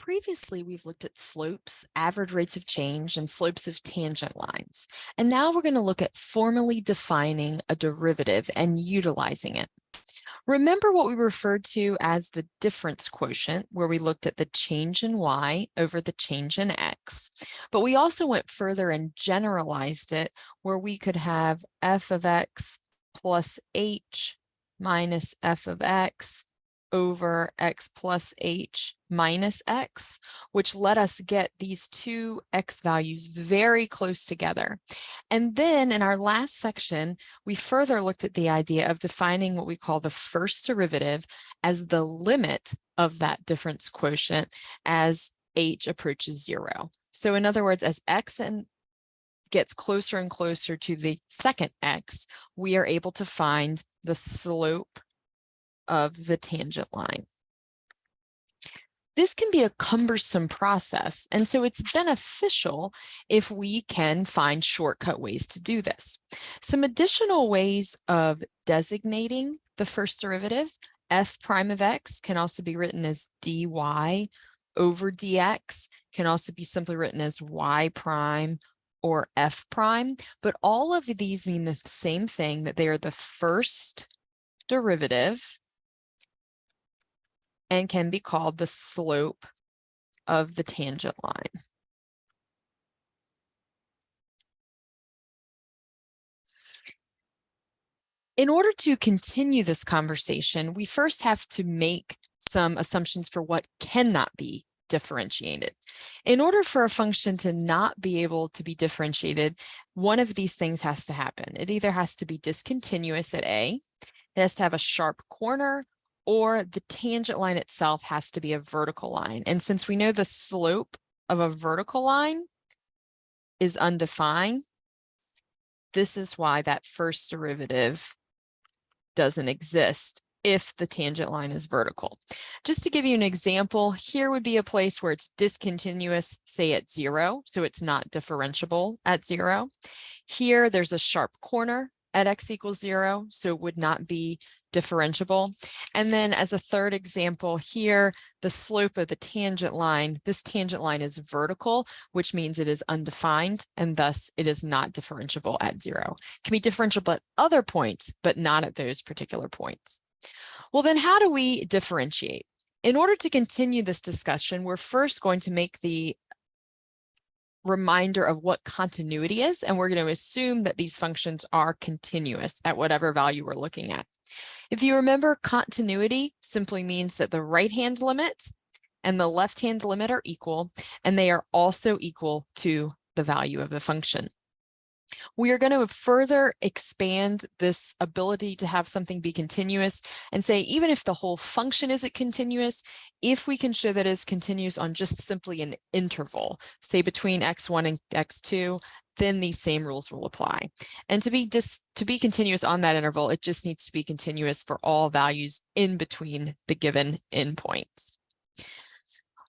Previously, we've looked at slopes, average rates of change, and slopes of tangent lines. And now we're going to look at formally defining a derivative and utilizing it. Remember what we referred to as the difference quotient, where we looked at the change in y over the change in x. But we also went further and generalized it, where we could have f of x plus h minus f of x over x plus h minus x, which let us get these two x values very close together. And then in our last section, we further looked at the idea of defining what we call the first derivative as the limit of that difference quotient as h approaches 0. So in other words, as x gets closer and closer to the second x, we are able to find the slope of the tangent line. This can be a cumbersome process, and so it's beneficial if we can find shortcut ways to do this. Some additional ways of designating the first derivative, f prime of x can also be written as dy over dx, can also be simply written as y prime or f prime, but all of these mean the same thing, that they are the first derivative and can be called the slope of the tangent line. In order to continue this conversation, we first have to make some assumptions for what cannot be differentiated. In order for a function to not be able to be differentiated, one of these things has to happen. It either has to be discontinuous at A, it has to have a sharp corner, or the tangent line itself has to be a vertical line. And since we know the slope of a vertical line is undefined, this is why that first derivative doesn't exist if the tangent line is vertical. Just to give you an example, here would be a place where it's discontinuous, say at 0, so it's not differentiable at 0. Here, there's a sharp corner at x equals 0, so it would not be differentiable. And then as a third example here, the slope of the tangent line, this tangent line is vertical, which means it is undefined, and thus it is not differentiable at 0. It can be differentiable at other points, but not at those particular points. Well, then how do we differentiate? In order to continue this discussion, we're first going to make the reminder of what continuity is, and we're going to assume that these functions are continuous at whatever value we're looking at. If you remember, continuity simply means that the right-hand limit and the left-hand limit are equal, and they are also equal to the value of the function. We are going to further expand this ability to have something be continuous and say, even if the whole function isn't continuous, if we can show that it's continuous on just simply an interval, say between x1 and x2, then these same rules will apply. And to be continuous on that interval, it just needs to be continuous for all values in between the given endpoints.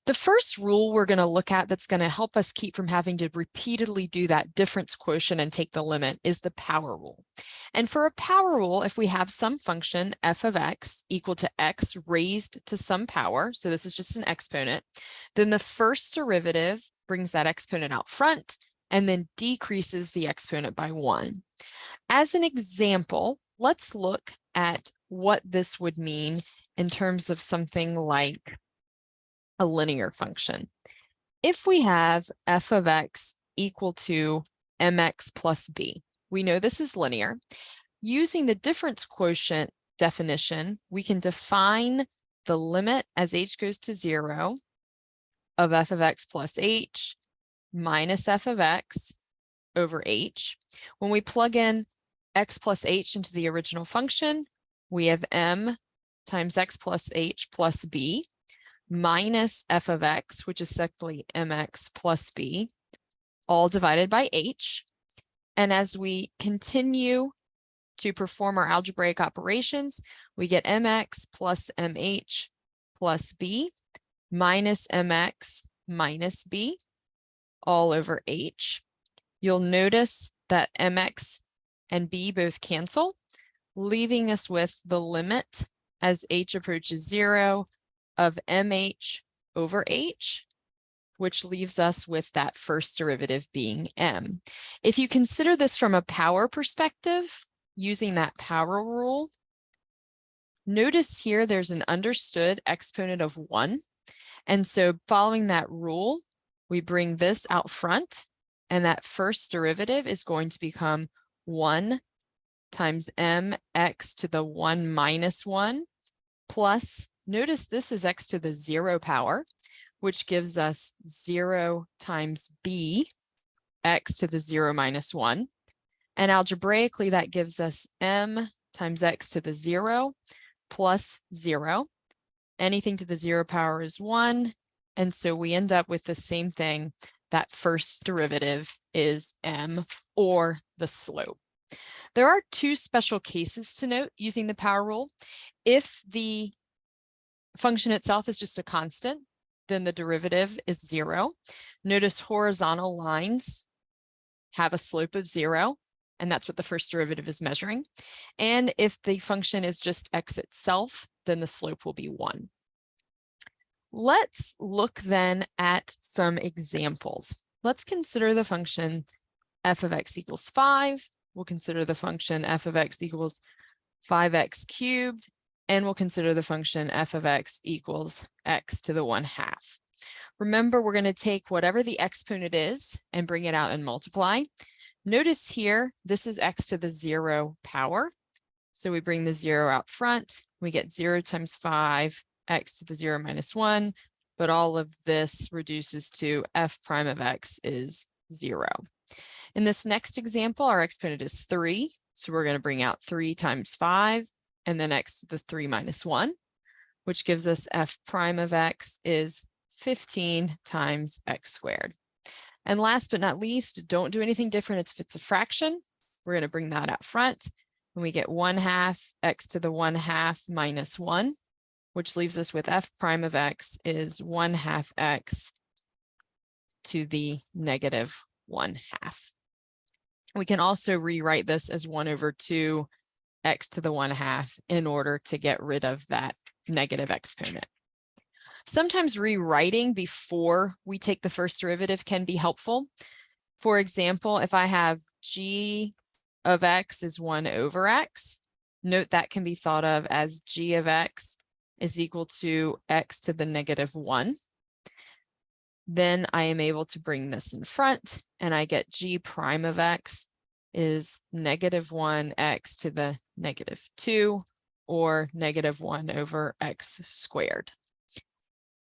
The first rule we're going to look at that's going to help us keep from having to repeatedly do that difference quotient and take the limit is the power rule. And for a power rule, if we have some function f of x equal to x raised to some power, so this is just an exponent, then the first derivative brings that exponent out front and then decreases the exponent by 1. As an example, let's look at what this would mean in terms of something like a linear function. If we have f of x equal to mx plus b, we know this is linear. Using the difference quotient definition, we can define the limit as h goes to 0 of f of x plus h minus f of x over h. When we plug in x plus h into the original function, we have m times x plus h plus b minus f of x, which is simply mx plus b, all divided by h. And as we continue to perform our algebraic operations, we get mx plus mh plus b minus mx minus b all over h. You'll notice that mx and b both cancel, leaving us with the limit as h approaches 0 of mh over h which leaves us with that first derivative being m. If you consider this from a power perspective, using that power rule, notice here there's an understood exponent of 1. And so following that rule, we bring this out front, and that first derivative is going to become 1 times mx to the 1 minus 1 plus, notice this is x to the 0 power, which gives us 0 times b, x to the 0 minus 1. And algebraically, that gives us m times x to the 0 plus 0. Anything to the 0 power is 1. And so we end up with the same thing. That first derivative is m, or the slope. There are two special cases to note using the power rule. If the function itself is just a constant, then the derivative is 0. Notice horizontal lines have a slope of 0, and that's what the first derivative is measuring. And if the function is just x itself, then the slope will be 1. Let's look then at some examples. Let's consider the function f of x equals 5. We'll consider the function f of x equals 5x cubed, and we'll consider the function f of x equals x to the 1/2. Remember, we're going to take whatever the exponent is and bring it out and multiply. Notice here, this is x to the 0 power. So we bring the 0 out front. We get 0 times 5, x to the 0 minus 1. But all of this reduces to f prime of x is 0. In this next example, our exponent is 3. So we're going to bring out 3 times 5. And then x to the 3 minus 1, which gives us f prime of x is 15 times x squared. And last but not least, don't do anything different if it's a fraction. We're going to bring that out front, and we get 1/2 x to the 1/2 minus 1, which leaves us with f prime of x is 1/2 x to the negative 1/2. We can also rewrite this as 1/2 x to the 1/2 in order to get rid of that negative exponent. Sometimes rewriting before we take the first derivative can be helpful. For example, if I have g of x is 1/x, note that can be thought of as g of x is equal to x to the negative 1. Then I am able to bring this in front, and I get g prime of x is negative 1x to the negative 2, or negative 1/x squared.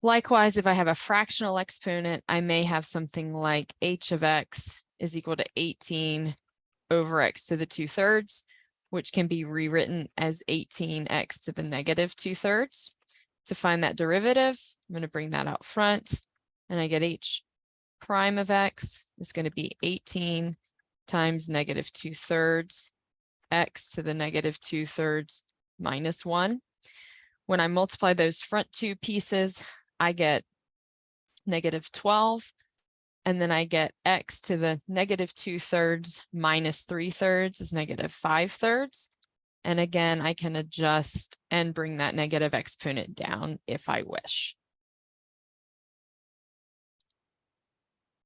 Likewise, if I have a fractional exponent, I may have something like h of x is equal to 18/x to the 2/3, which can be rewritten as 18x to the negative 2/3. To find that derivative, I'm going to bring that out front, and I get h prime of x is going to be 18 times negative 2/3 x to the negative 2/3 minus 1. When I multiply those front two pieces, I get negative 12, and then I get x to the negative 2/3 minus 3/3 is negative 5/3. And again, I can adjust and bring that negative exponent down if I wish.